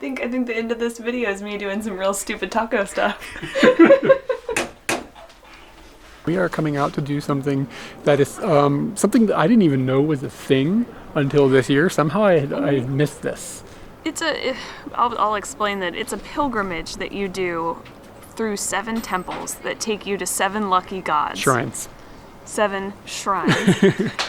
think the end of this video is me doing some real stupid taco stuff. We are coming out to do something that is something that I didn't even know was a thing until this year. Somehow I missed this. I'll explain that. It's a pilgrimage that you do through 7 temples that take you to 7 lucky gods. Shrines. 7 shrines.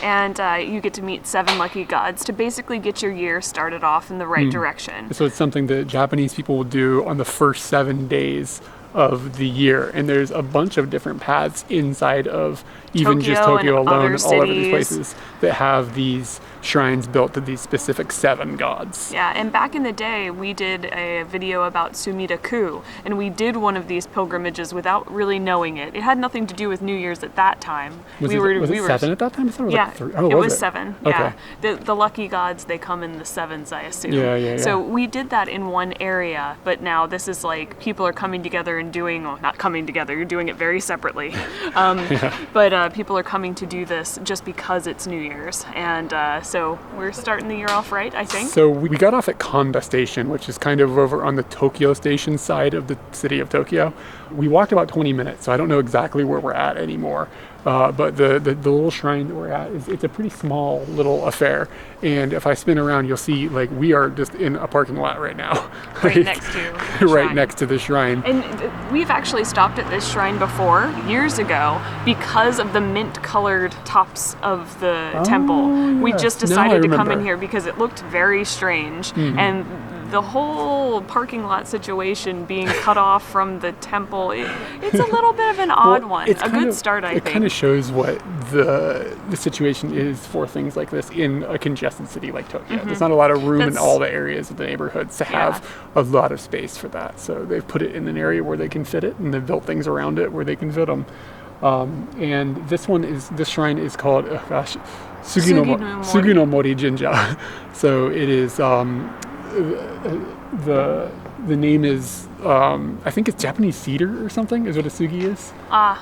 And you get to meet 7 lucky gods to basically get your year started off in the right direction. So it's something that Japanese people will do on the first 7 days of the year, and there's a bunch of different paths inside of even just Tokyo alone and all over these places that have these shrines built to these specific 7 gods. Yeah, and back in the day, we did a video about Sumida-ku, and we did one of these pilgrimages without really knowing it. It had nothing to do with New Year's at that time. Was it 7 at that time? I thought it was like 3. Oh, it was 7. Okay. Yeah, the lucky gods, they come in the 7s, I assume. Yeah. So we did that in one area, but now this is like people are coming together and doing, well, not coming together, you're doing it very separately. But people are coming to do this just because it's New Year's, and so we're starting the year off right, I think. So we got off at Kanda Station, which is kind of over on the Tokyo Station side of the city of Tokyo. We walked about 20 minutes, so I don't know exactly where we're at anymore. But the little shrine that we're at, it's a pretty small little affair. And if I spin around, you'll see, like, we are just in a parking lot right now. Right next to the right next to the shrine. And we've actually stopped at this shrine before, years ago, because of the mint-colored tops of the temple. Yes. We just decided to come in here because it looked very strange. And the whole parking lot situation being cut off from the temple, it's a little bit of an odd one. A good start, I think. It kind of shows what the situation is for things like this in a congested city like Tokyo. There's not a lot of room in all the areas of the neighborhoods to have a lot of space for that. So they've put it in an area where they can fit it, and they've built things around it where they can fit them. And this shrine is called, Suginomori Jinja. So it is, the name is, I think it's Japanese cedar or something is what a sugi is.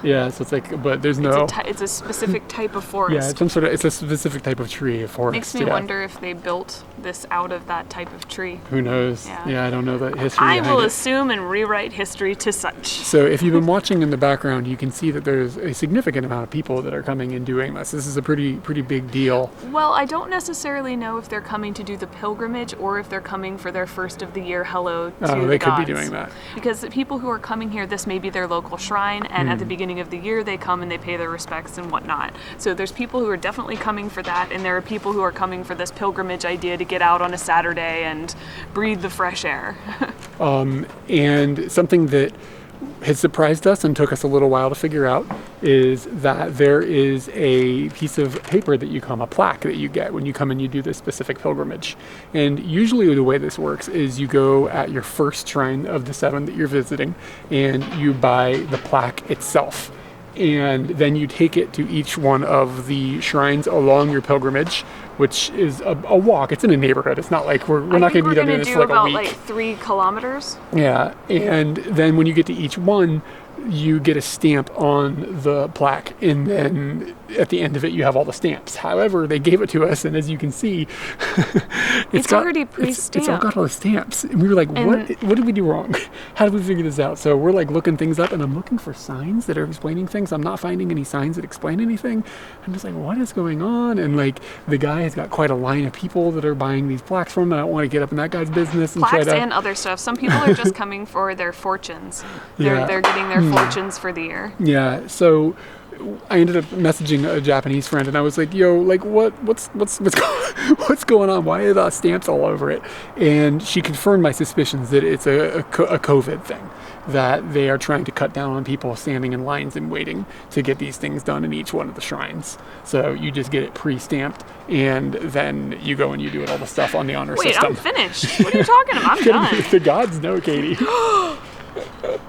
Yeah, so it's like, but there's no... It's a specific type of forest. Yeah, it's a specific type of tree, a forest. Makes me wonder if they built this out of that type of tree. Who knows? Yeah, I don't know the history I will assume and rewrite history to such. So if you've been watching in the background, you can see that there's a significant amount of people that are coming and doing this. This is a pretty big deal. Well, I don't necessarily know if they're coming to do the pilgrimage or if they're coming for their first of the year hello to the gods. They could be doing that. Because the people who are coming here, this may be their local shrine, and at the beginning of the year they come and they pay their respects and whatnot. So there's people who are definitely coming for that, and there are people who are coming for this pilgrimage idea to get out on a Saturday and breathe the fresh air. And something that has surprised us and took us a little while to figure out is that there is a piece of paper that you come, a plaque that you get when you come and you do this specific pilgrimage. And usually the way this works is you go at your first shrine of the 7 that you're visiting and you buy the plaque itself. And then you take it to each one of the shrines along your pilgrimage, which is a walk. It's in a neighborhood. It's not like we're not going to be doing this for like a week. Like 3 kilometers. Yeah, and then when you get to each one, you get a stamp on the plaque, and then at the end of it you have all the stamps. However, they gave it to us, and as you can see, it's already pre-stamped. It's all got all the stamps, and we were like, what did we do wrong? How did we figure this out? So we're like looking things up, and I'm looking for signs that are explaining things. I'm not finding any signs that explain anything. I'm just like, what is going on? And like the guy has got quite a line of people that are buying these plaques from him. I don't want to get up in that guy's business and plaques and other stuff. Some people are just coming for their fortunes. They're getting their fortunes for the year. Yeah, so I ended up messaging a Japanese friend, and I was like, "Yo, like, what's going on? Why are the stamps all over it?" And she confirmed my suspicions that it's a COVID thing, that they are trying to cut down on people standing in lines and waiting to get these things done in each one of the shrines. So you just get it pre-stamped, and then you go and you do all the stuff on the honor system. Wait, I'm finished. What are you talking about? I'm done. The gods know, Katie.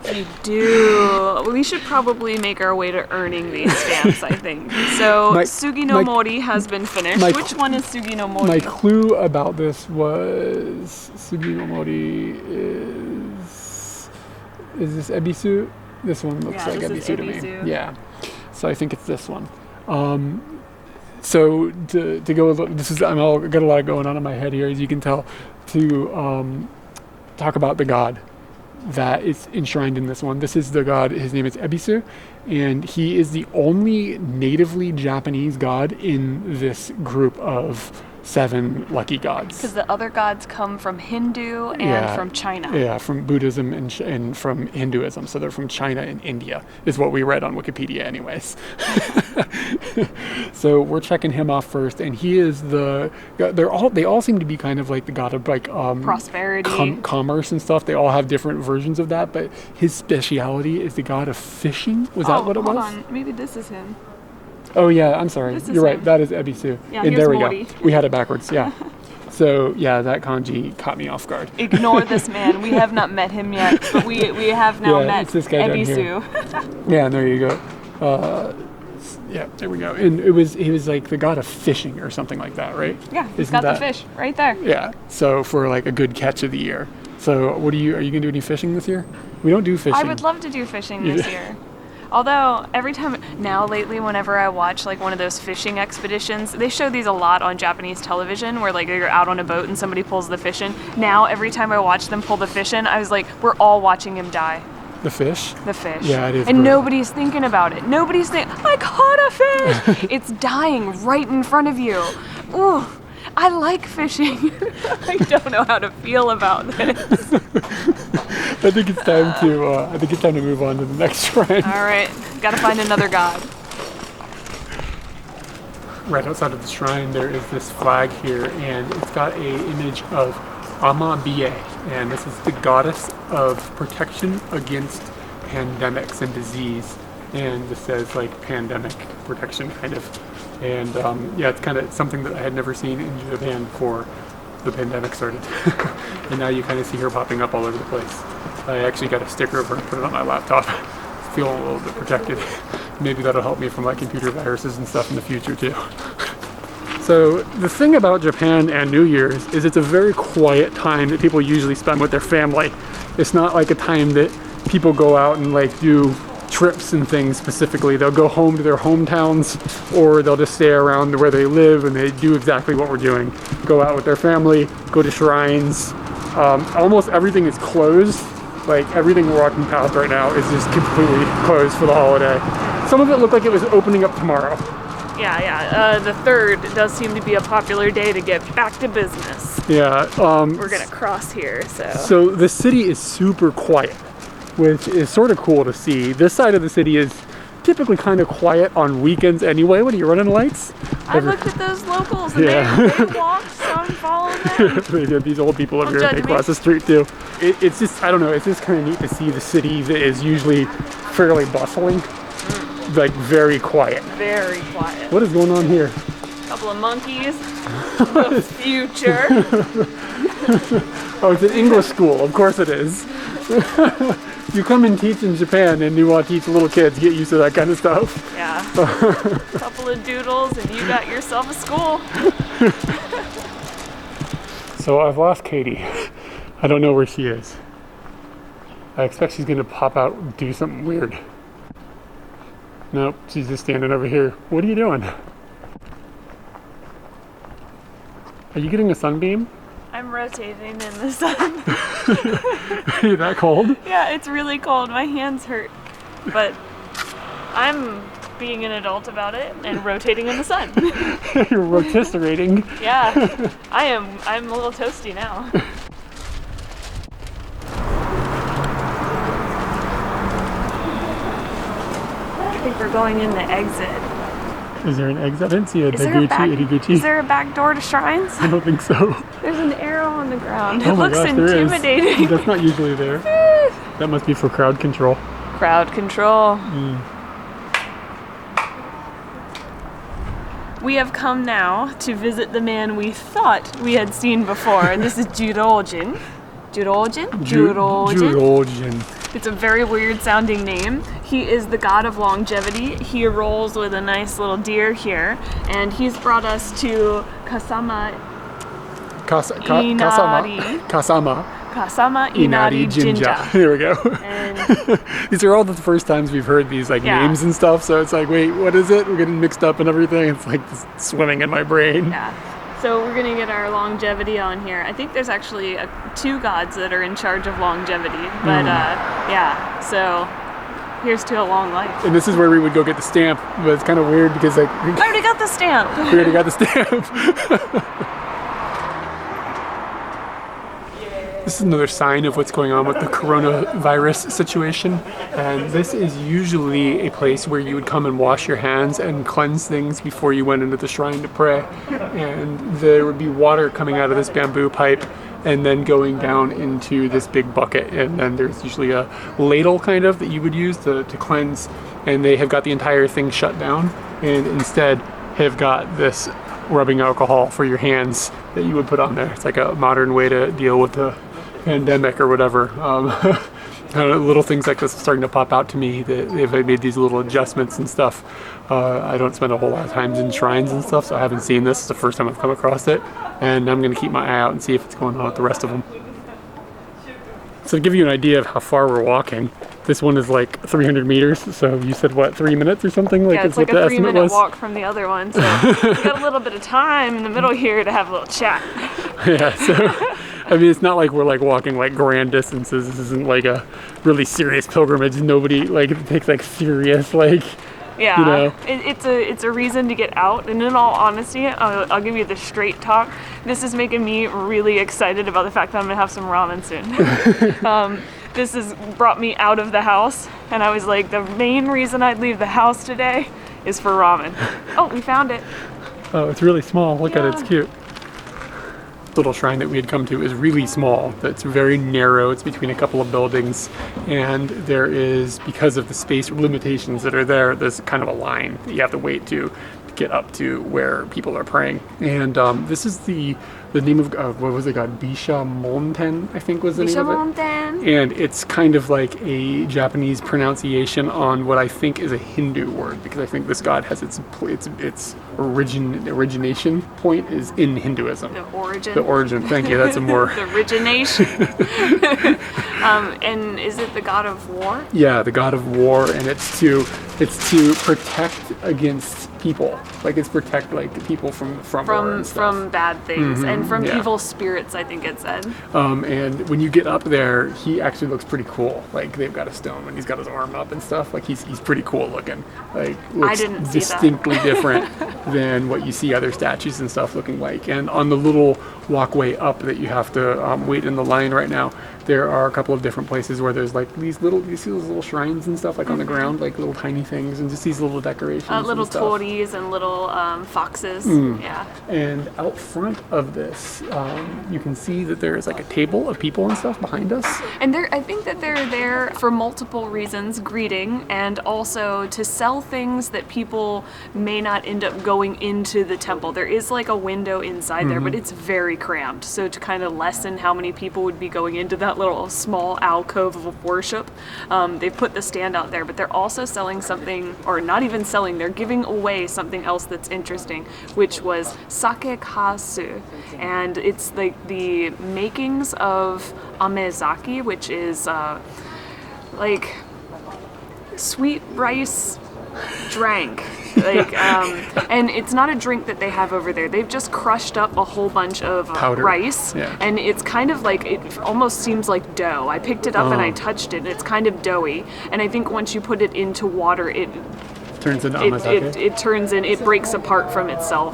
We do. We should probably make our way to earning these stamps, I think. So Suginomori has been finished. Which one is Suginomori? My clue about this was Suginomori is this Ebisu? This one looks like Ebisu to me. Yeah. So I think it's this one. So to go, this is I've got a lot going on in my head here, as you can tell. talk about the god that is enshrined in this one. This is the god, his name is Ebisu, and he is the only natively Japanese god in this group of 7 lucky gods. Because the other gods come from Hindu and from China. Yeah, from Buddhism and from Hinduism. So they're from China and India, is what we read on Wikipedia anyways. So we're checking him off first, and he is they all seem to be kind of like the god of like prosperity, commerce and stuff. They all have different versions of that, but his speciality is the god of fishing. Was that what it was? Hold on, maybe this is him. Oh yeah, I'm sorry. You're right. him. That is Ebisu. Yeah, and there we Mori. go. We had it backwards. Yeah. So yeah, that kanji caught me off guard. Ignore this man. We have not met him yet, but we have now met it's this guy down here. Ebisu. Yeah, and there you go. Yeah, there we go. And he was like the god of fishing or something like that, right? Yeah, he's got the fish right there. Yeah. So for like a good catch of the year. So are you gonna do any fishing this year? We don't do fishing. I would love to do fishing this year. Although every time now lately, whenever I watch like one of those fishing expeditions, they show these a lot on Japanese television where like you're out on a boat and somebody pulls the fish in. Now every time I watch them pull the fish in, I was like, we're all watching him die. The fish? The fish. Yeah, it is. And brutal. nobody's thinking about it. Nobody's thinking, I caught a fish! It's dying right in front of you. Ooh, I like fishing. I don't know how to feel about this. I think it's time to move on to the next shrine. All right, gotta find another god. Right outside of the shrine, there is this flag here, and it's got a image of Amabiye, and this is the goddess of protection against pandemics and disease. And this says like pandemic protection kind of. And yeah, it's kind of something that I had never seen in Japan before the pandemic started. And now you kind of see her popping up all over the place. I actually got a sticker of her and put it on my laptop. Feeling a little bit protected. Maybe that'll help me from my computer viruses and stuff in the future too. So the thing about Japan and New Year's is it's a very quiet time that people usually spend with their family. It's not like a time that people go out and like do trips and things specifically. They'll go home to their hometowns, or they'll just stay around where they live and they do exactly what we're doing. Go out with their family, go to shrines. Almost everything is closed. Like everything we're walking past right now is just completely closed for the holiday. Some of it looked like it was opening up tomorrow. Yeah. The 3rd does seem to be a popular day to get back to business. Yeah. We're gonna cross here, so. So the city is super quiet, which is sort of cool to see. This side of the city is typically kind of quiet on weekends anyway. What are you running lights? I looked at those locals and they walked, so I'm following them. They have these old people over here, they cross the street too. It's just, I don't know, it's just kind of neat to see the city that is usually fairly bustling, like very quiet. Very quiet. What is going on here? A couple of monkeys. The future. Oh, it's an English school, of course it is. You come and teach in Japan and you want to teach little kids, get used to that kind of stuff. Yeah. A couple of doodles and you got yourself a school. So I've lost Katie. I don't know where she is. I expect she's gonna pop out and do something weird. Nope, she's just standing over here. What are you doing? Are you getting a sunbeam? I'm rotating in the sun. Are you that cold? Yeah, it's really cold. My hands hurt. But I'm being an adult about it and rotating in the sun. You're rotisserie. Yeah, I'm a little toasty now. I think we're going in the exit. Is there an exit? I didn't see a Is there a back door to shrines? I don't think so. There's an arrow on the ground. Oh It my looks gosh, intimidating. That's not usually there. That must be for crowd control. Crowd control. We have come now to visit the man we thought we had seen before, and this is Jirojin. Jirojin? It's a very weird sounding name. He is the god of longevity. He rolls with a nice little deer here, and he's brought us to Kasama Inari Jinja. There we go. And these are all the first times we've heard these names and stuff, so it's like, wait, what is it? We're getting mixed up and everything. It's like swimming in my brain. yeah. So we're gonna get our longevity on here. I think there's actually 2 gods that are in charge of longevity, but yeah, so here's to a long life. And this is where we would go get the stamp, but it's kind of weird because like I already got the stamp. we already got the stamp. This is another sign of what's going on with the coronavirus situation. And this is usually a place where you would come and wash your hands and cleanse things before you went into the shrine to pray. And there would be water coming out of this bamboo pipe and then going down into this big bucket. And then there's usually a ladle kind of that you would use to cleanse. And they have got the entire thing shut down and instead have got this rubbing alcohol for your hands that you would put on there. It's like a modern way to deal with the pandemic or whatever. Little things like this are starting to pop out to me. They've made these little adjustments and stuff. I don't spend a whole lot of times in shrines and stuff, so I haven't seen this. It's the first time I've come across it, and I'm going to keep my eye out and see if it's going on with the rest of them. So to give you an idea of how far we're walking, this one is like 300 meters, so you said what, 3 minutes or something? Yeah, it's like a 3-minute walk from the other one, so we got a little bit of time in the middle here to have a little chat. Yeah, so I mean, it's not like we're like walking like grand distances. This isn't like a really serious pilgrimage. Nobody like takes like serious like. Yeah, you know. It's a reason to get out. And in all honesty, I'll give you the straight talk. This is making me really excited about the fact that I'm gonna have some ramen soon. This has brought me out of the house, and I was like, the main reason I'd leave the house today is for ramen. Oh, we found it. Oh, it's really small. Look at it. It's cute. Little shrine that we had come to is really small. It's very narrow. It's between a couple of buildings, and there is, because of the space limitations that are there, there's kind of a line that you have to wait to get up to where people are praying. And this is the name of what was it called? Bisha Monten, I think was the name of it. And it's kind of like a Japanese pronunciation on what I think is a Hindu word, because I think this god has its origination point is in Hinduism. The origin. The origin. Thank you. That's a more. The origination. And is it the god of war? Yeah, the god of war, and it's to protect against people. Like it's protect like people from war and stuff. From bad things and from evil spirits, I think it said. And when you get up there, he actually looks pretty cool. Like they've got a stone and he's got his arm up and stuff. Like he's pretty cool looking. Like looks I didn't see distinctly different than what you see other statues and stuff looking like. And on the little walkway up that you have to wait in the line right now, there are a couple of different places where there's like you see those little shrines and stuff like on the ground, like little tiny things, and just these little decorations. Little tories and little foxes. Yeah. And out front of this, you can see that there is like a table of people and stuff behind us. And I think that they're there for multiple reasons, greeting, and also to sell things that people may not end up going into the temple. There is like a window inside there, but it's very cramped. So to kind of lessen how many people would be going into that little small alcove of worship, they put the stand out there, but they're also selling something, or not even selling, they're giving away something else that's interesting, which was sake kasu. And it's like the makings of amazake, which is like sweet rice drank. Like, and it's not a drink that they have over there. They've just crushed up a whole bunch of rice, and it's kind of like, it almost seems like dough. I picked it up and I touched it, and it's kind of doughy. And I think once you put it into water, it turns into amazake. It breaks apart from itself.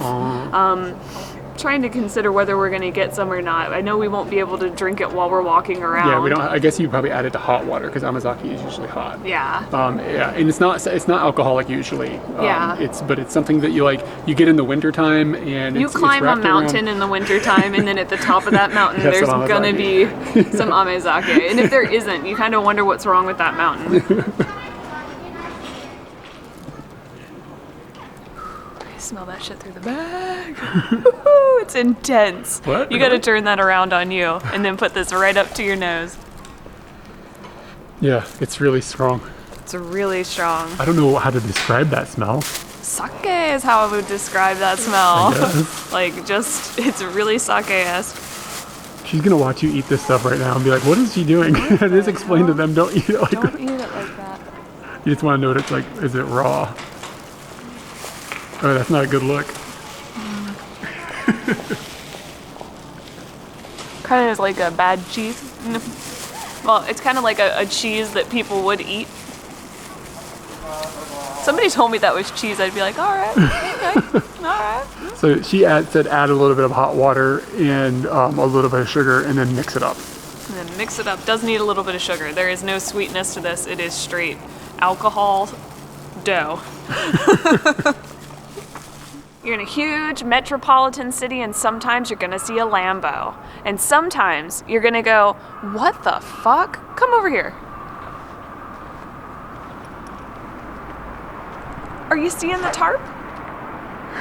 Trying to consider whether we're going to get some or not. I know we won't be able to drink it while we're walking around. Yeah, we don't. I guess you probably add it to hot water because amazake is usually hot. Yeah. Yeah, and it's not alcoholic usually. But it's something that you get in the wintertime, and you climb a mountain in the wintertime, and then at the top of that mountain there's gonna be some amazake. And if there isn't, you kind of wonder what's wrong with that mountain. Smell that shit through the bag. It's intense. What? You got to turn that around on you and then put this right up to your nose. Yeah, it's really strong. It's really strong. I don't know how to describe that smell. Sake is how I would describe that smell. It's really sake-esque. She's gonna watch you eat this stuff right now and be like, "What is she doing?" Just explain to them, don't eat it like that. Don't eat it like that. You just want to know what it's like. Is it raw? Oh, that's not a good look. Kind of is like a bad cheese. Well, it's kind of like a cheese that people would eat. Somebody told me that was cheese, I'd be like, all right, okay, all right. So she said add a little bit of hot water and a little bit of sugar and then mix it up. And then mix it up. Does need a little bit of sugar. There is no sweetness to this. It is straight alcohol dough. You're in a huge metropolitan city and sometimes you're gonna see a Lambo. And sometimes you're gonna go, what the fuck? Come over here. Are you seeing the tarp?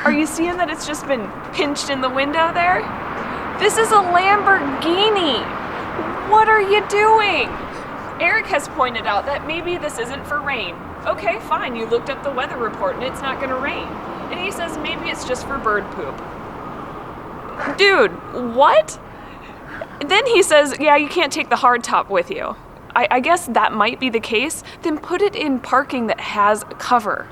Are you seeing that it's just been pinched in the window there? This is a Lamborghini. What are you doing? Eric has pointed out that maybe this isn't for rain. Okay, fine, you looked up the weather report and it's not gonna rain. And he says maybe it's just for bird poop. Dude, what? Then he says, yeah, you can't take the hardtop with you. I guess that might be the case. Then put it in parking that has cover.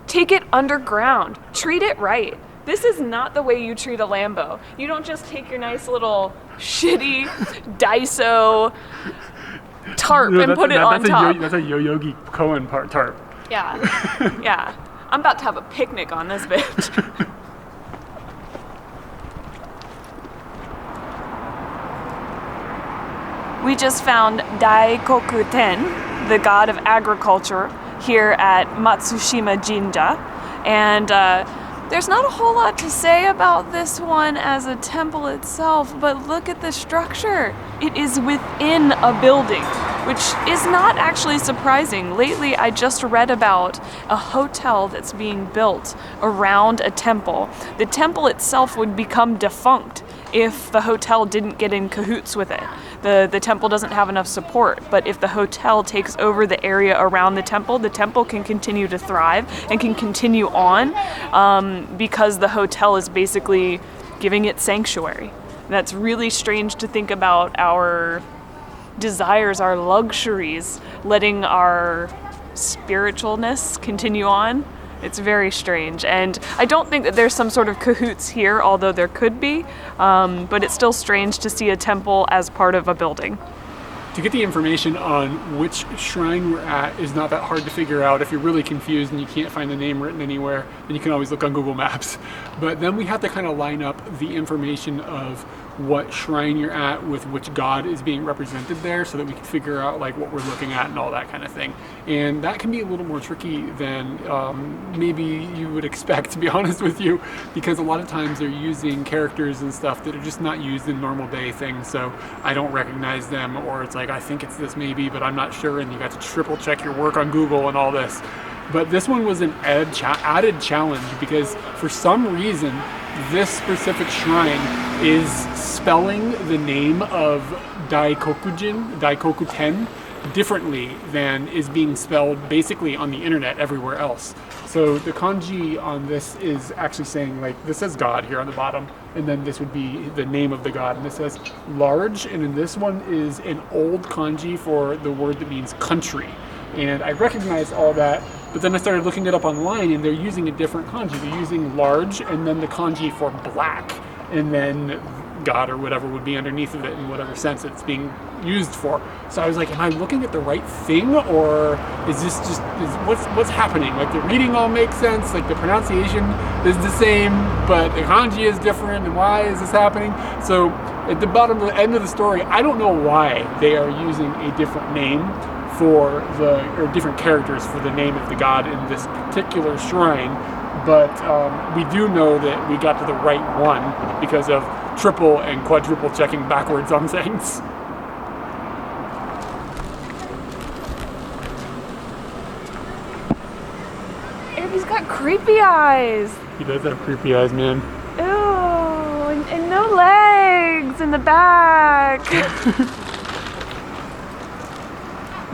Take it underground. Treat it right. This is not the way you treat a Lambo. You don't just take your nice little shitty Daiso tarp and put it on top. That's a Yogi Cohen tarp. Yeah, yeah. I'm about to have a picnic on this bitch. We just found Daikokuten, the god of agriculture, here at Matsushima Jinja. And there's not a whole lot to say about this one as a temple itself, but look at the structure. It is within a building, which is not actually surprising. Lately, I just read about a hotel that's being built around a temple. The temple itself would become defunct if the hotel didn't get in cahoots with it. The temple doesn't have enough support, but if the hotel takes over the area around the temple can continue to thrive and can continue on because the hotel is basically giving it sanctuary. And that's really strange to think about our desires, our luxuries, letting our spiritualness continue on. It's very strange, and I don't think that there's some sort of cahoots here, although there could be, but it's still strange to see a temple as part of a building. To get the information on which shrine we're at is not that hard to figure out. If you're really confused and you can't find the name written anywhere, then you can always look on Google Maps. But then we have to kind of line up the information of what shrine you're at with which god is being represented there so that we can figure out like what we're looking at and all that kind of thing. And that can be a little more tricky than maybe you would expect, to be honest with you, because a lot of times they're using characters and stuff that are just not used in normal day things, so I don't recognize them, or it's like I think it's this maybe, but I'm not sure, and you got to triple check your work on Google and all this. But this one was an added challenge because for some reason this specific shrine is spelling the name of Daikokuten differently than is being spelled basically on the internet everywhere else. So the kanji on this is actually saying, like, this says God here on the bottom, and then this would be the name of the god, and this says large, and in this one is an old kanji for the word that means country. And I recognized all that, but then I started looking it up online, and they're using a different kanji. They're using large, and then the kanji for black, and then God or whatever would be underneath of it in whatever sense it's being used for. So I was like, am I looking at the right thing, or is this just what's happening? Like the reading all makes sense, like the pronunciation is the same, but the kanji is different, and why is this happening? So at the bottom of the end of the story, I don't know why they are using a different name for or different characters for the name of the god in this particular shrine, but we do know that we got to the right one because of triple and quadruple checking backwards on things. He's got creepy eyes. He does have creepy eyes, man. Ew, and no legs in the back.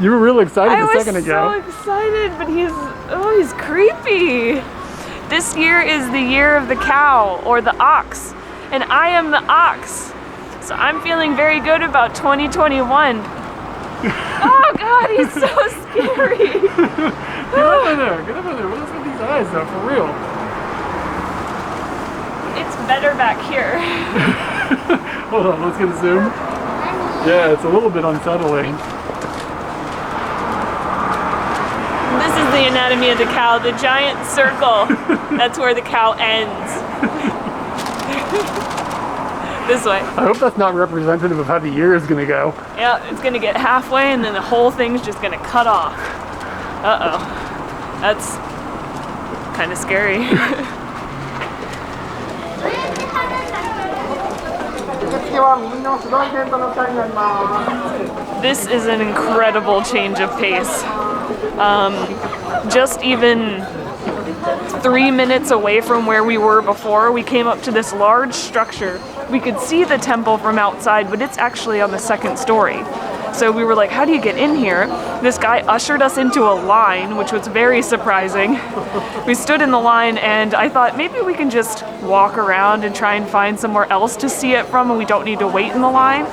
You were real excited a second ago. I was so excited, but he's creepy. This year is the year of the cow, or the ox, and I am the ox. So I'm feeling very good about 2021. Oh God, he's so scary. Get up in there, get up in there. What's with these eyes though, for real? it's better back here. Hold on, let's get a zoom. Yeah, it's a little bit unsettling. This is the anatomy of the cow, the giant circle. That's where the cow ends. This way. I hope that's not representative of how the year is gonna go. Yeah, it's gonna get halfway and then the whole thing's just gonna cut off. Uh-oh. That's kind of scary. This is an incredible change of pace. Just even 3 minutes away from where we were before, we came up to this large structure. We could see the temple from outside, but it's actually on the second story. So we were like, how do you get in here? This guy ushered us into a line, which was very surprising. We stood in the line and I thought maybe we can just walk around and try and find somewhere else to see it from and we don't need to wait in the line.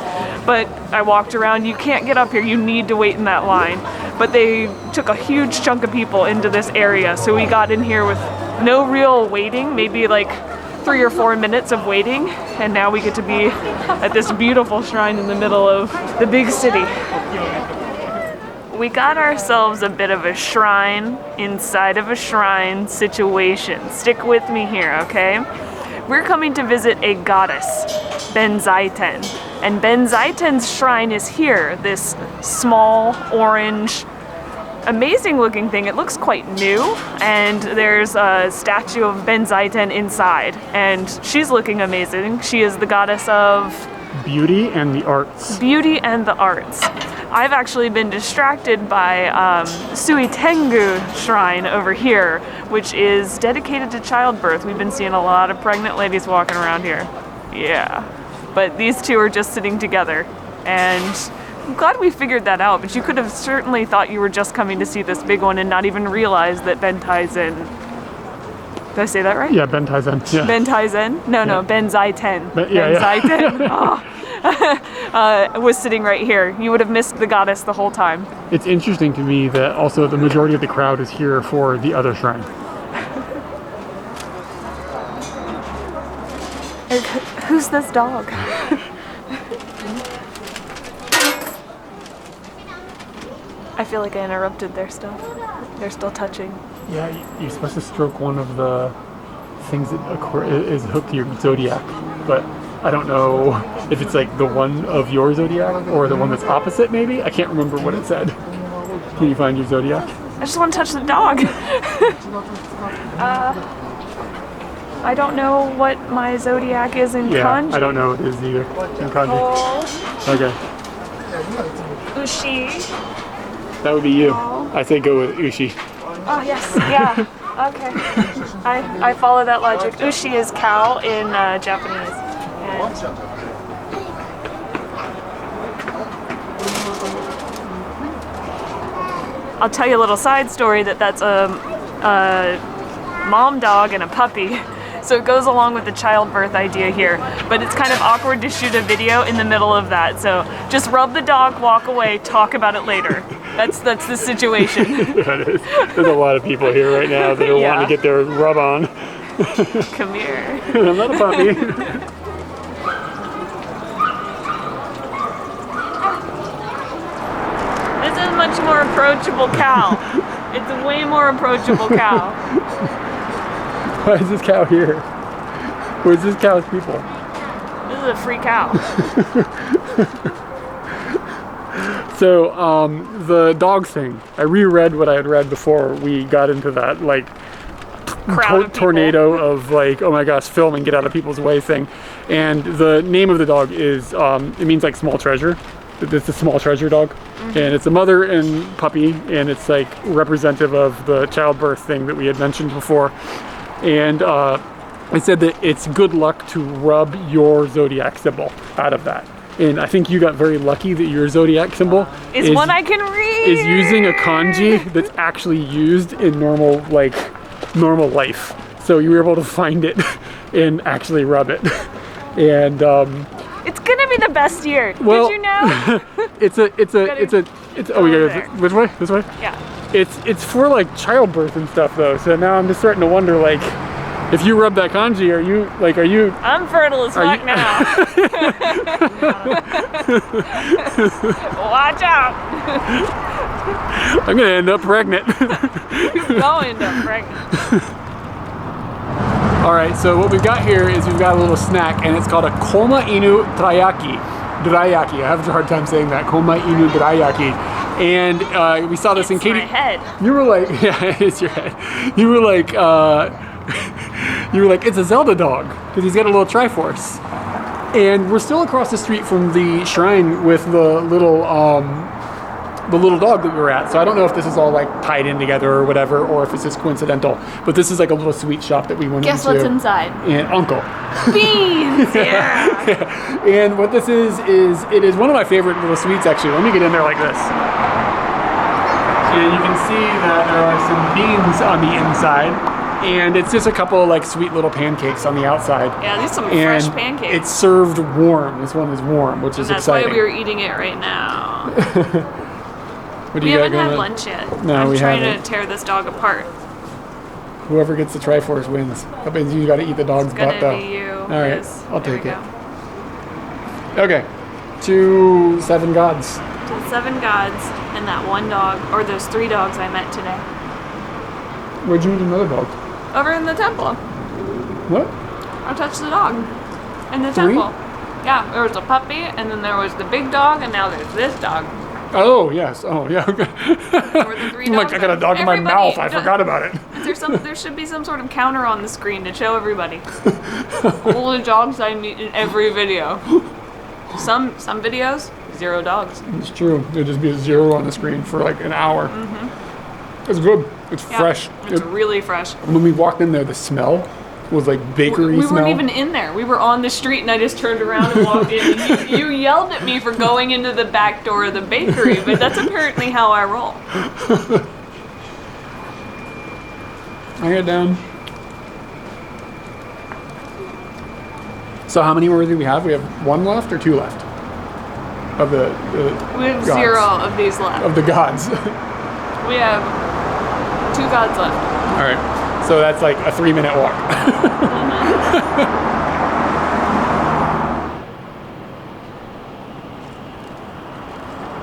But I walked around, you can't get up here, you need to wait in that line. But they took a huge chunk of people into this area, so we got in here with no real waiting, maybe like 3 or 4 minutes of waiting, and now we get to be at this beautiful shrine in the middle of the big city. We got ourselves a bit of a shrine inside of a shrine situation. Stick with me here, okay? We're coming to visit a goddess, Benzaiten. And Benzaiten's shrine is here, this small, orange, amazing looking thing. It looks quite new, and there's a statue of Benzaiten inside, and she's looking amazing. She is the goddess of beauty and the arts. Beauty and the arts. I've actually been distracted by Suitengu shrine over here, which is dedicated to childbirth. We've been seeing a lot of pregnant ladies walking around here. Yeah. But these two are just sitting together, and I'm glad we figured that out, but you could have certainly thought you were just coming to see this big one and not even realize that Benzaiten. Did I say that right? Yeah, Benzaiten. Yeah. Benzaiten? No, Benzaiten. Benzaiten. Was sitting right here. You would have missed the goddess the whole time. It's interesting to me that also the majority of the crowd is here for the other shrine. Who's this dog? I feel like I interrupted their stuff. They're still touching. Yeah, you're supposed to stroke one of the things that is hooked to your zodiac, but I don't know if it's like the one of your zodiac or the one that's opposite maybe. I can't remember what it said. Can you find your zodiac? I just want to touch the dog. I don't know what my zodiac is in kanji. I don't know what it is either in kanji. Oh. Okay. Ushi. That would be you. I say go with Ushi. Oh, yes. Yeah. Okay. I follow that logic. Ushi is cow in Japanese. And I'll tell you a little side story that's a mom dog and a puppy. So it goes along with the childbirth idea here, but it's kind of awkward to shoot a video in the middle of that. So just rub the dog, walk away, talk about it later. That's the situation. That is. There's a lot of people here right now that are wanting to get their rub on. Come here. I'm not a puppy. This is a much more approachable cow. It's a way more approachable cow. Why is this cow here? Where's this cow's people? This is a free cow. So, the dogs thing. I reread what I had read before we got into that, like, tornado of, like, oh my gosh, film and get out of people's way thing. And the name of the dog is, it means, like, small treasure. It's a small treasure dog. Mm-hmm. And it's a mother and puppy, and it's, like, representative of the childbirth thing that we had mentioned before. And I said that it's good luck to rub your zodiac symbol out of that. And I think you got very lucky that your zodiac symbol is one I can read. Is using a kanji that's actually used in normal life. So you were able to find it and actually rub it. And it's gonna be the best year. Well, did you know? it's oh, we gotta which way? This way? Yeah. It's for like childbirth and stuff though. So now I'm just starting to wonder, like, If you rub that kanji, are you? I'm fertile as fuck now. Watch out. I'm gonna end up pregnant. Go end up pregnant. All right, so what we've got here is we've got a little snack, and it's called a Koma Inu Drayaki. Drayaki. I have a hard time saying that. Koma Inu Drayaki. And we saw this in Katie. My head. You were like, yeah, it's your head. You were like, it's a Zelda dog because he's got a little Triforce. And we're still across the street from the shrine with the little dog that we were at. So I don't know if this is all like tied in together or whatever, or if it's just coincidental. But this is like a little sweet shop that we went into. Guess what's inside? And Uncle. Beans. Yeah. Yeah. And what this is it is one of my favorite little sweets actually. Let me get in there like this. And you can see that there are some beans on the inside. And it's just a couple of like sweet little pancakes on the outside. Yeah, these are some fresh pancakes. It's served warm. This one is warm, which is exciting. That's why we were eating it right now. What do We you haven't got had going on? lunch yet. No, we I'm trying haven't. to tear this dog apart. Whoever gets the Triforce wins. That means you got to eat the dog's It's butt, gonna though. be you. All right, Yes. I'll There take we it. go. Okay, to 7 gods. The 7 gods and that one dog, or those 3 dogs I met today. Where'd you meet another dog? Over in the temple. What? I touched the dog in the 3? temple. Yeah, there was a puppy, and then there was the big dog, and now there's this dog. Oh, yes. Oh, yeah. Okay. There were the 3 I'm like, dogs. I got a dog in my Everybody- mouth. I forgot about it. There should be some sort of counter on the screen to show everybody. All the dogs I meet in every video. Some videos, 0 dogs. It's true. There'd just be a 0 on the screen for like an hour. Mm-hmm. It's good. It's Yeah, fresh. It's really fresh. When we walked in there, the smell was like bakery We smell. weren't even in there. We were on the street, and I just turned around and walked in. And you yelled at me for going into the back door of the bakery, but that's apparently how I roll. I get down. So how many more do we have? We have 1 left or 2 left? Of the We have gods. 0 of these left. Of the gods. We have 2 gods left. All right. So that's like a 3-minute walk.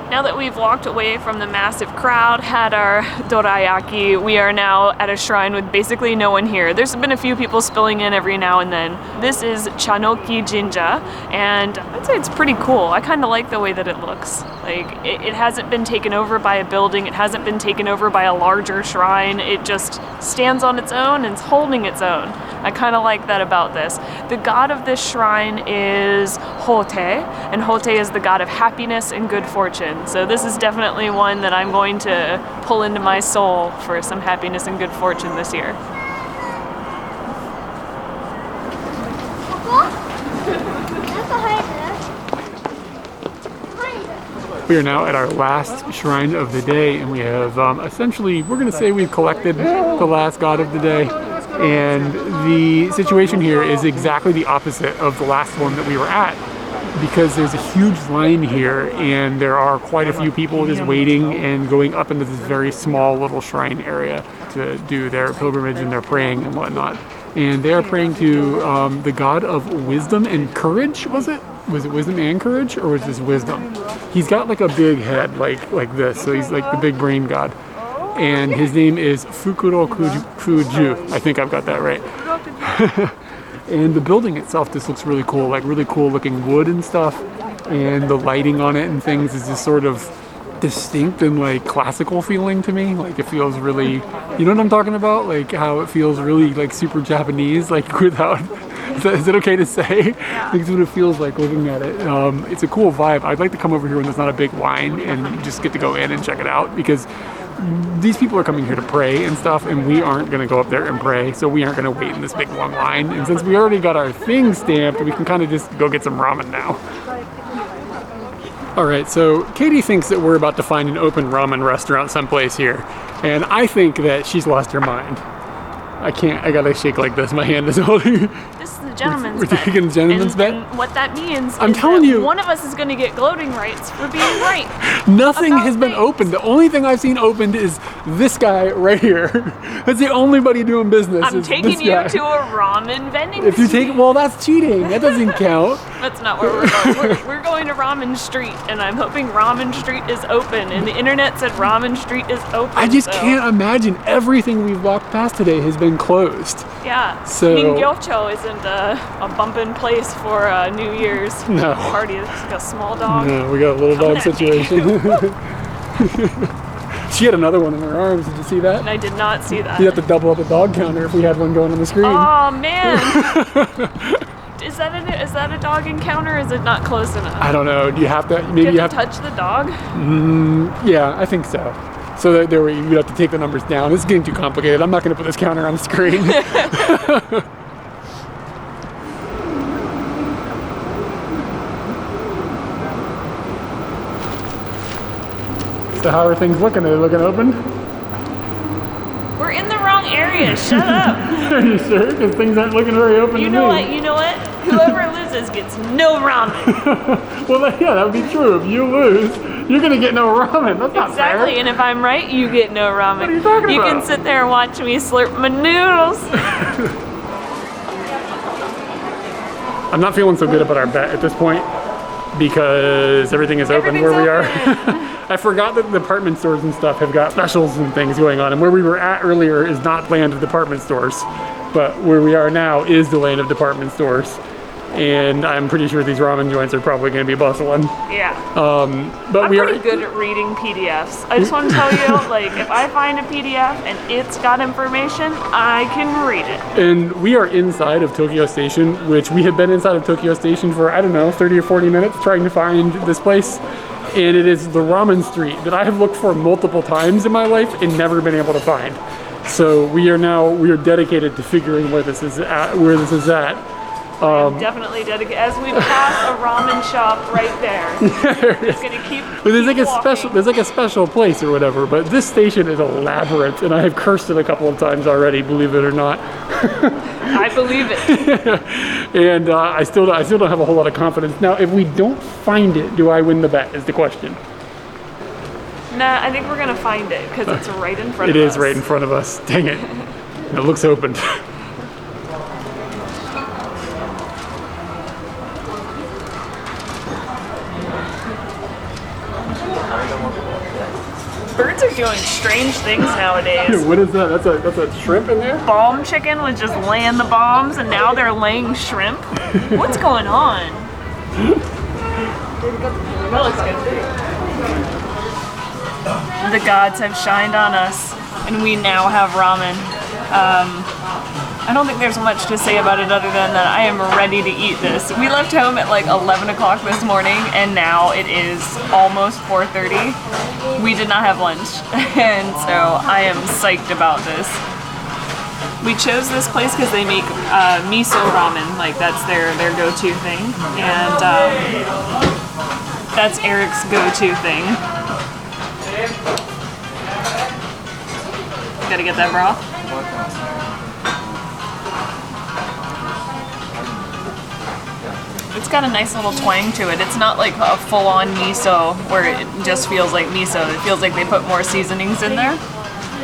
Now that we've walked away from the massive crowd, had our dorayaki, we are now at a shrine with basically no one here. There's been a few people spilling in every now and then. This is Chanoki Jinja, and I'd say it's pretty cool. I kind of like the way that it looks. Like, it hasn't been taken over by a building, it hasn't been taken over by a larger shrine, it just stands on its own and it's holding its own. I kind of like that about this. The god of this shrine is Hote, and Hote is the god of happiness and good fortune. So this is definitely one that I'm going to pull into my soul for some happiness and good fortune this year. We are now at our last shrine of the day, and we have essentially, we're going to say we've collected the last god of the day. And the situation here is exactly the opposite of the last one that we were at, because there's a huge line here, and there are quite a few people just waiting and going up into this very small little shrine area to do their pilgrimage and their praying and whatnot. And they are praying to the god of wisdom and courage, was it? Was it wisdom and courage, or was this wisdom? He's got like a big head, like this, so he's like the big brain god. And his name is Fukurokuju. I think I've got that right. And the building itself just looks really cool, like really cool looking wood and stuff. And the lighting on it and things is just sort of distinct and like classical feeling to me. Like it feels really, you know what I'm talking about? Like how it feels really like super Japanese, like without, is it okay to say? Yeah. That's what it feels like looking at it. It's a cool vibe. I'd like to come over here when there's not a big line and just get to go in and check it out, because these people are coming here to pray and stuff, and we aren't going to go up there and pray, so we aren't going to wait in this big long line. And since we already got our thing stamped, we can kind of just go get some ramen now. All right, so Katie thinks that we're about to find an open ramen restaurant someplace here, and I think that she's lost her mind. I can't. I gotta shake like this. My hand is holding. This is the gentleman's We're bet. taking the gentleman's bet? And what that means I'm is telling that you. one of us is going to get gloating rights for being right. Nothing About has been things. opened. The only thing I've seen opened is this guy right here. That's the only buddy doing business. I'm is taking this you guy. to a ramen vending If you machine. take, well, that's cheating. That doesn't count. That's not where we're going. We're going to Ramen Street, and I'm hoping Ramen Street is open. And the internet said Ramen Street is open. I just so, can't imagine everything we've walked past today has been closed. Yeah. So- Ningyocho isn't a bumping place for New Year's No. party. It's like a small dog. No, we got a little dog Coming at me. situation. She had another one in her arms. Did you see that? And I did not see that. You'd have to double up the dog counter if we had one going on the screen. Oh man. Is that a dog encounter? Or is it not close enough? I don't know. Do you have to? Do Maybe you you have have to touch the dog? Yeah, I think so. So that there you'd have to take the numbers down. This is getting too complicated. I'm not going to put this counter on the screen. So how are things looking? Are they looking open? We're in the wrong area. Shut up. Are you sure? Because things aren't looking very open You to know me. what? You know what? Whoever loses gets no ramen. Well, yeah, that would be true. If you lose, you're going to get no ramen. That's not Exactly. fair. And if I'm right, you get no ramen. What are you talking You about? can sit there and watch me slurp my noodles. I'm not feeling so good about our bet at this point because everything is open where we are. I forgot that the department stores and stuff have got specials and things going on, and where we were at earlier is not the land of department stores, but where we are now is the land of department stores. And I'm pretty sure these ramen joints are probably going to be bustling. Yeah. But I'm we pretty are good at reading PDFs. I just want to tell you, like, if I find a PDF and it's got information, I can read it. And we are inside of Tokyo Station, which we have been inside of Tokyo Station for, I don't know, 30 or 40 minutes trying to find this place. And it is the Ramen Street that I have looked for multiple times in my life and never been able to find. So we are dedicated to figuring where this is at. I'm definitely dedicated. As we pass a ramen shop right there, just gonna keep. But there's like a walking. special place or whatever, but this station is a labyrinth, and I have cursed it a couple of times already, believe it or not. I believe it. And I still don't have a whole lot of confidence. Now, if we don't find it, do I win the bet? Is the question. Nah, I think we're gonna find it because it's right in front of It us. is right in front of us. Dang it! It looks open. Birds are doing strange things nowadays. What is that? That's a shrimp in there. Bomb chicken was just laying the bombs, and now they're laying shrimp. What's going on? That looks good. The gods have shined on us, and we now have ramen. I don't think there's much to say about it other than that I am ready to eat this. We left home at like 11 o'clock this morning, and now it is almost 4:30. We did not have lunch, and so I am psyched about this. We chose this place because they make miso ramen, like that's their go-to thing, and that's Eric's go-to thing. Gotta get that broth. It's got a nice little twang to it. It's not like a full-on miso where it just feels like miso. It feels like they put more seasonings in there.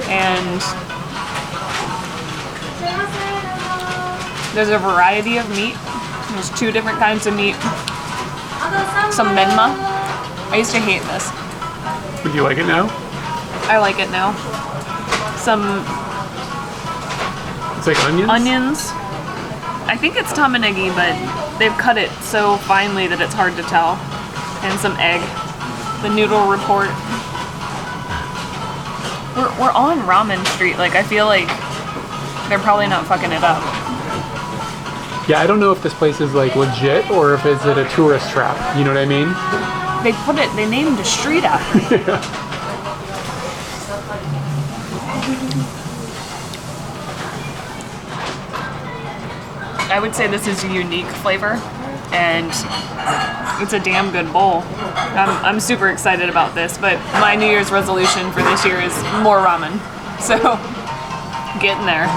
And there's a variety of meat. There's 2 different kinds of meat. Some menma. I used to hate this. Would you like it now? I like it now. Some It's like onions. onions. I think it's tamanegi, but they've cut it so finely that it's hard to tell. And some egg. The noodle report. We're on Ramen Street. Like, I feel like they're probably not fucking it up. Yeah, I don't know if this place is like legit or if it's a tourist trap. You know what I mean? They named a street after it. I would say this is a unique flavor, and it's a damn good bowl. I'm super excited about this, but my New Year's resolution for this year is more ramen. So, getting there.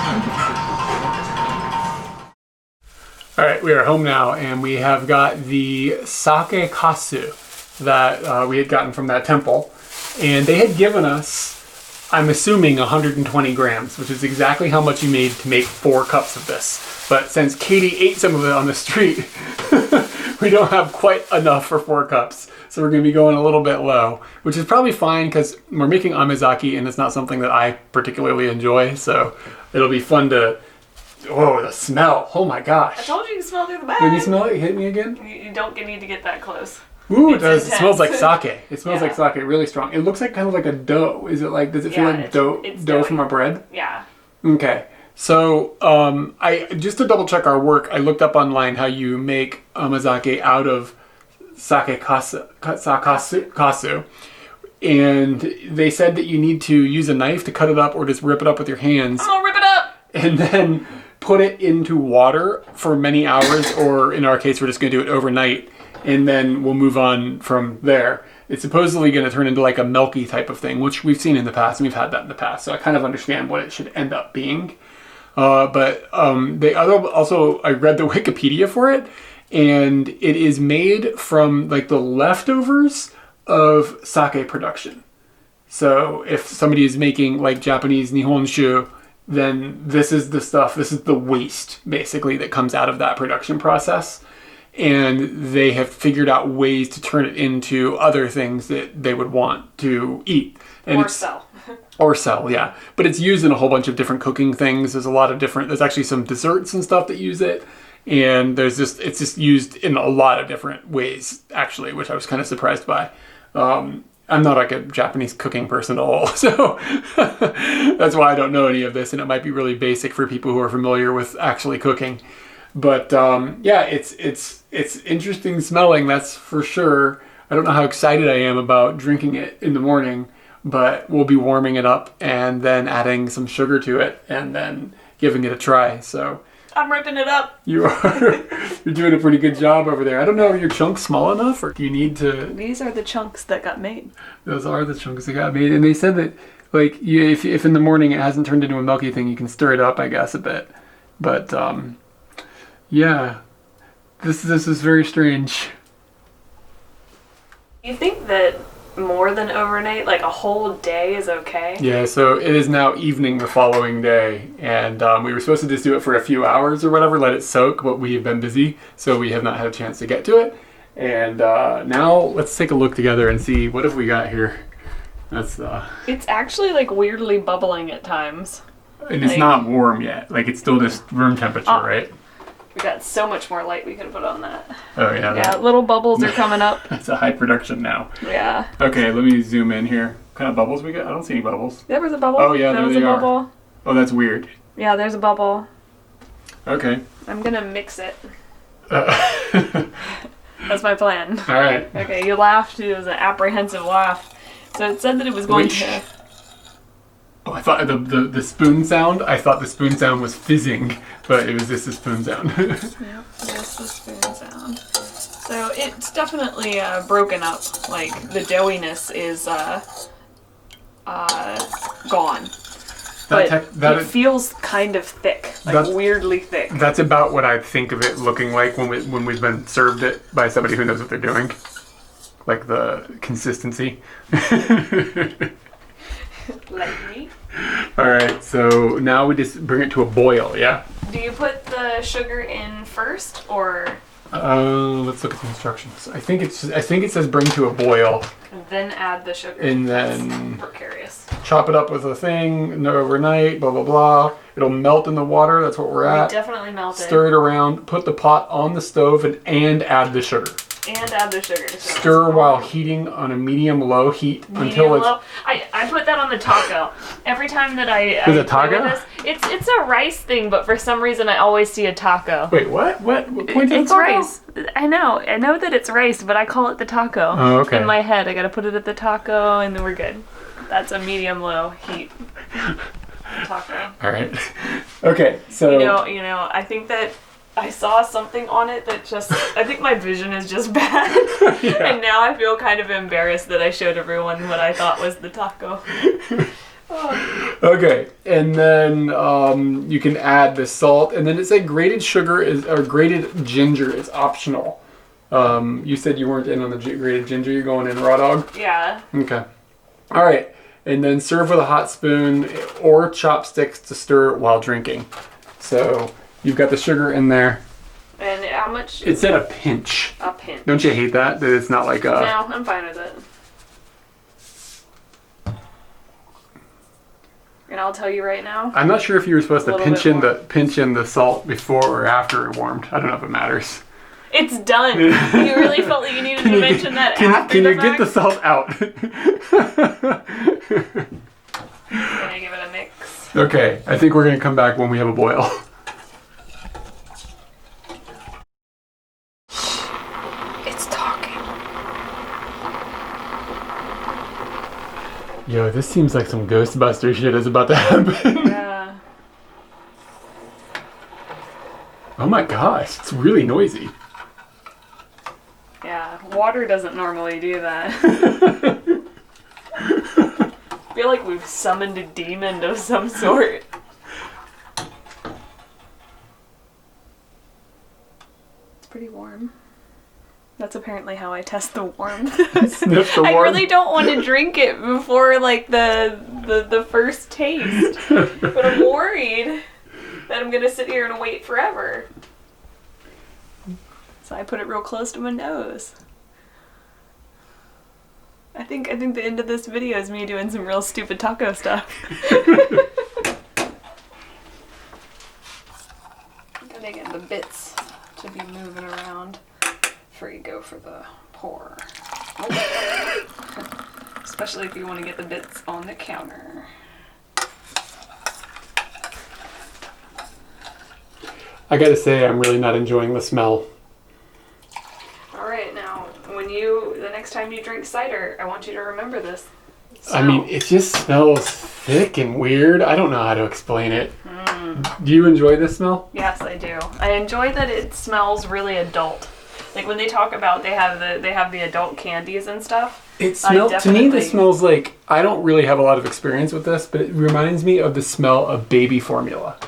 All right, we are home now, and we have got the sake kasu that we had gotten from that temple. And they had given us, I'm assuming, 120 grams, which is exactly how much you made to make 4 cups of this. But since Katie ate some of it on the street, we don't have quite enough for 4 cups. So we're going to be going a little bit low, which is probably fine because we're making amazake, and it's not something that I particularly enjoy. So it'll be fun to... Oh, the smell. Oh my gosh. I told you to smell through the bag. When you smell it, hit me again? You don't need to get that close. Ooh, it It's does. intense. It smells like sake. It smells Yeah. like sake, really strong. It looks like kind of like a dough. Is it like, does it feel Yeah, like it's dough doughy. from a bread? Yeah. Okay. So, I just to double check our work, I looked up online how you make amazake out of sake kasu. And they said that you need to use a knife to cut it up or just rip it up with your hands. I'm gonna rip it up! And then put it into water for many hours, or in our case, we're just going to do it overnight, and then we'll move on from there. It's supposedly going to turn into like a milky type of thing, which we've seen in the past, and we've had that in the past, so I kind of understand what it should end up being. But they also, I read the Wikipedia for it, and it is made from like the leftovers of sake production. So if somebody is making like Japanese nihonshu, then this is the stuff, this is the waste basically that comes out of that production process. And they have figured out ways to turn it into other things that they would want to eat. And Or sell. Or sell, yeah. But it's used in a whole bunch of different cooking things. There's a lot of different, there's actually some desserts and stuff that use it. And it's just used in a lot of different ways, actually, which I was kind of surprised by. I'm not like a Japanese cooking person at all, so that's why I don't know any of this, and it might be really basic for people who are familiar with actually cooking. But yeah, it's interesting smelling, that's for sure. I don't know how excited I am about drinking it in the morning, but we'll be warming it up and then adding some sugar to it and then giving it a try. So I'm ripping it up. you are you're doing a pretty good job over there. I don't know, are your chunks small enough, or do you need to? These are the chunks that got made. Those are the chunks that got made, and they said that like if in the morning it hasn't turned into a milky thing, you can stir it up, I guess, a bit. But yeah, this is very strange. You think that more than overnight, like a whole day is okay? Yeah, so it is now evening the following day, and we were supposed to just do it for a few hours or whatever, let it soak, but we have been busy, so we have not had a chance to get to it. And now let's take a look together and see what have we got here. That's It's actually like weirdly bubbling at times. and it's like- not warm yet. Like it's still just room temperature, Oh. right? We got so much more light we could put on that. Oh yeah. Yeah, little bubbles are coming up. That's a high production now. Yeah. Okay, let me zoom in here. What kind of bubbles we got? I don't see any bubbles. There was a bubble. Oh, yeah, there there was they a are. bubble. Oh, that's weird. Yeah, there's a bubble. Okay. I'm gonna mix it. All That's my plan. right. Okay, you laughed. It was an apprehensive laugh. So it said that it was going Which- to. Oh, I thought the spoon sound. I thought the spoon sound was fizzing, but it was just a spoon sound. Yep, that's the spoon sound. So it's definitely broken up. Like the doughiness is gone. But it feels kind of thick, like That's- weirdly thick. That's about what I think of it looking like when we've been served it by somebody who knows what they're doing. Like the consistency. Like me. All right, so now we just bring it to a boil, yeah? Do you put the sugar in first, or Let's look at the instructions. I think it says bring to a boil, then add the sugar? and That's then precarious. chop it up with a thing overnight, blah, blah, blah. It'll melt in the water, that's what we're We at. definitely melted. Stir it around, put the pot on the stove, and add the sugar. And add the sugar. So Stir it's while heating on a medium-low heat until medium it's... low. I put that on the taco. Every time that I Is it play with taco? this, it's a rice thing, but for some reason I always see a taco. Wait, what? What point is It's taco? rice. I know that it's rice, but I call it the taco. Oh, okay. In my head, I gotta put it at the taco, and then we're good. That's a medium-low heat taco. All right. Okay, so... You know, I think that I saw something on it that just, I think my vision is just bad. Yeah. And now I feel kind of embarrassed that I showed everyone what I thought was the taco. Okay, and then you can add the salt, and then it said grated sugar or grated ginger is optional. You said you weren't in on the grated ginger. You're going in raw dog? Yeah. Okay. All right, and then serve with a hot spoon or chopsticks to stir while drinking. So you've got the sugar in there. And how much? It said a pinch. A pinch. Don't you hate that? That it's not like a... No, I'm fine with it. And I'll tell you right now. I'm not sure if you were supposed to pinch in more. the salt before or after it warmed. I don't know if it matters. It's done. You really felt like you needed to mention that after Can the you fact? get the salt out? Gonna give it a mix. Okay, I think we're gonna come back when we have a boil. It's talking. Yo, this seems like some Ghostbuster shit is about to happen. Yeah. Oh my gosh, it's really noisy. Yeah. Water doesn't normally do that. I feel like we've summoned a demon of some sort. It's pretty warm. That's apparently how I test the warmth. Sniff the I warmth. really don't want to drink it before like the first taste. But I'm worried that I'm gonna sit here and wait forever. So I put it real close to my nose. I think the end of this video is me doing some real stupid taco stuff. Gotta get the bits to be moving around before you go for the pour. Especially if you want to get the bits on the counter. I gotta say, I'm really not enjoying the smell. Alright, now, the next time you drink cider, I want you to remember this. I mean, it just smells thick and weird. I don't know how to explain it. Do you enjoy this smell? Yes, I do. I enjoy that it smells really adult. Like when they talk about they have the adult candies and stuff. It smells to me. This smells like, I don't really have a lot of experience with this, but it reminds me of the smell of baby formula.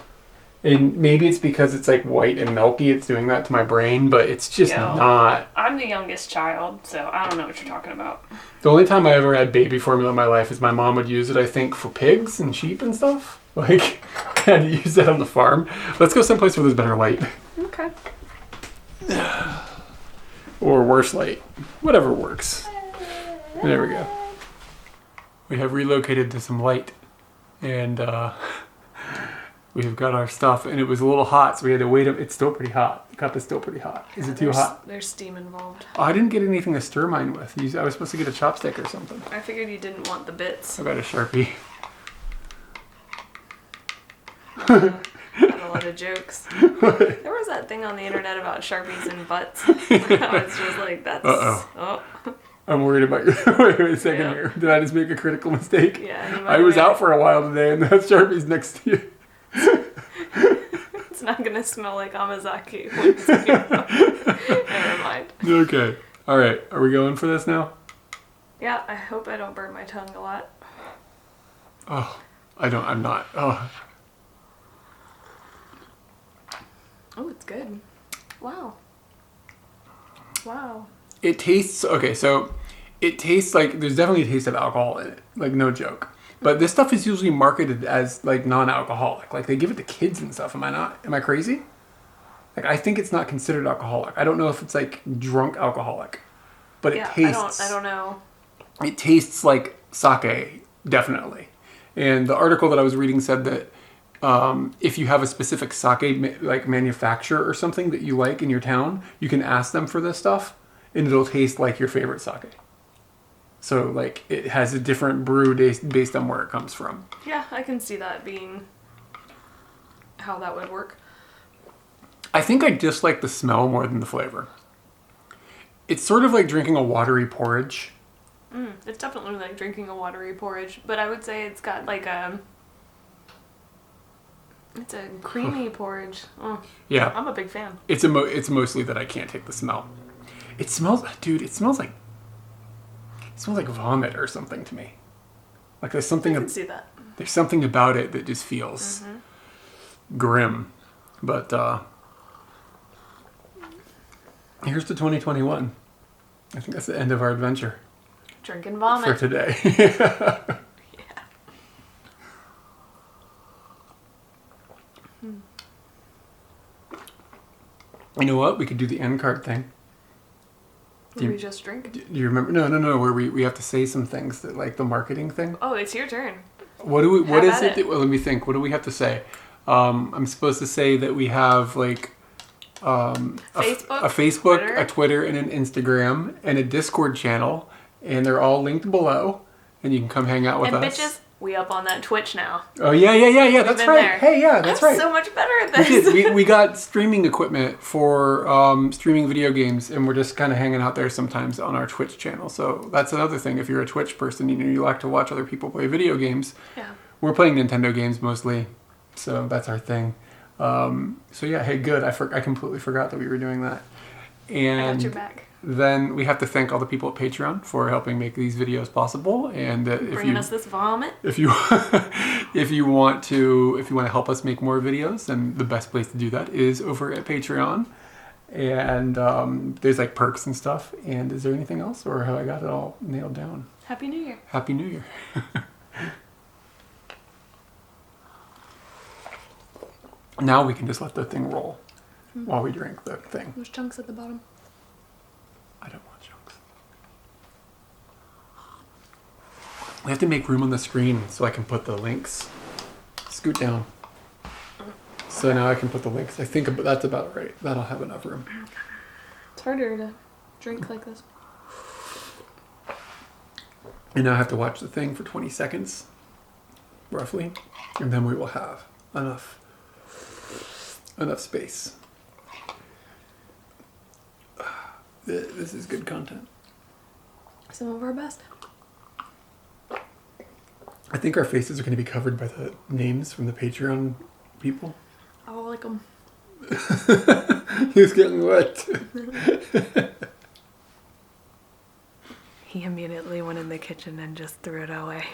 And maybe it's because it's like white and milky. It's doing that to my brain, but it's just not. I'm the youngest child, so I don't know what you're talking about. The only time I ever had baby formula in my life is my mom would use it, I think, for pigs and sheep and stuff. Like, I had to use that on the farm. Let's go someplace where there's better light. Okay. Or worse light. Whatever works. There we go. We have relocated to some light. And we've got our stuff. And it was a little hot, so we had to wait. It's still pretty hot. The cup is still pretty hot. Is it too hot? There's steam involved. Oh, I didn't get anything to stir mine with. I was supposed to get a chopstick or something. I figured you didn't want the bits. I got a Sharpie. Had a lot of jokes. There was that thing on the internet about Sharpies and butts. I was just like, that's... Oh. I'm worried about you. Wait a second here. Did I just make a critical mistake? Yeah. I was out for a while today and that Sharpie's next to you. It's not going to smell like amazake. Never mind. Okay. All right. Are we going for this now? Yeah, I hope I don't burn my tongue a lot. Oh, I'm not. Oh. Oh, it's good. Wow. Wow. It tastes, okay, so it tastes like, there's definitely a taste of alcohol in it. Like, no joke. But this stuff is usually marketed as, like, non-alcoholic. Like, they give it to kids and stuff. Am I crazy? Like, I think it's not considered alcoholic. I don't know if it's, like, drunk alcoholic. But it tastes... I don't know. It tastes like sake, definitely. And the article that I was reading said that if you have a specific sake like manufacturer or something that you like in your town, you can ask them for this stuff, and it'll taste like your favorite sake. So like it has a different brew based on where it comes from. Yeah, I can see that being how that would work. I think I just like the smell more than the flavor. It's sort of like drinking a watery porridge. It's definitely like drinking a watery porridge, but I would say it's got like it's a creamy porridge. Oh, yeah, I'm a big fan. It's mostly that I can't take the smell. It smells like vomit or something to me. Like there's something. I can see that. There's something about it that just feels grim. But here's to 2021. I think that's the end of our adventure. Drink and vomit. For today. You know what? We could do the end card thing. Do we just drink? Do you remember? No. Where we have to say some things that, like, the marketing thing. Oh, it's your turn. What is it? Well, let me think. What do we have to say? I'm supposed to say that we have, like, a Facebook, a Twitter, and an Instagram, and a Discord channel, and they're all linked below, and you can come hang out with us. And bitches, we up on that Twitch now. Oh yeah. That's right. There. Hey, yeah, that's right. I'm so much better at this. We got streaming equipment for streaming video games, and we're just kind of hanging out there sometimes on our Twitch channel. So that's another thing. If you're a Twitch person, you like to watch other people play video games. Yeah. We're playing Nintendo games mostly, so that's our thing. So yeah, hey, good. I completely forgot that we were doing that. And I got your back. Then we have to thank all the people at Patreon for helping make these videos possible. And bringing us this vomit. If you want to help us make more videos, then the best place to do that is over at Patreon. And there's like perks and stuff. And is there anything else, or have I got it all nailed down? Happy New Year. Happy New Year. Now we can just let the thing roll while we drink the thing. There's chunks at the bottom. I don't want chunks. We have to make room on the screen so I can put the links. Scoot down. So now I can put the links. I think that's about right. That'll have enough room. It's harder to drink like this. And now I have to watch the thing for 20 seconds, roughly, and then we will have enough space. This is good content. Some of our best. I think our faces are going to be covered by the names from the Patreon people. I like them. He's getting wet. He immediately went in the kitchen and just threw it away.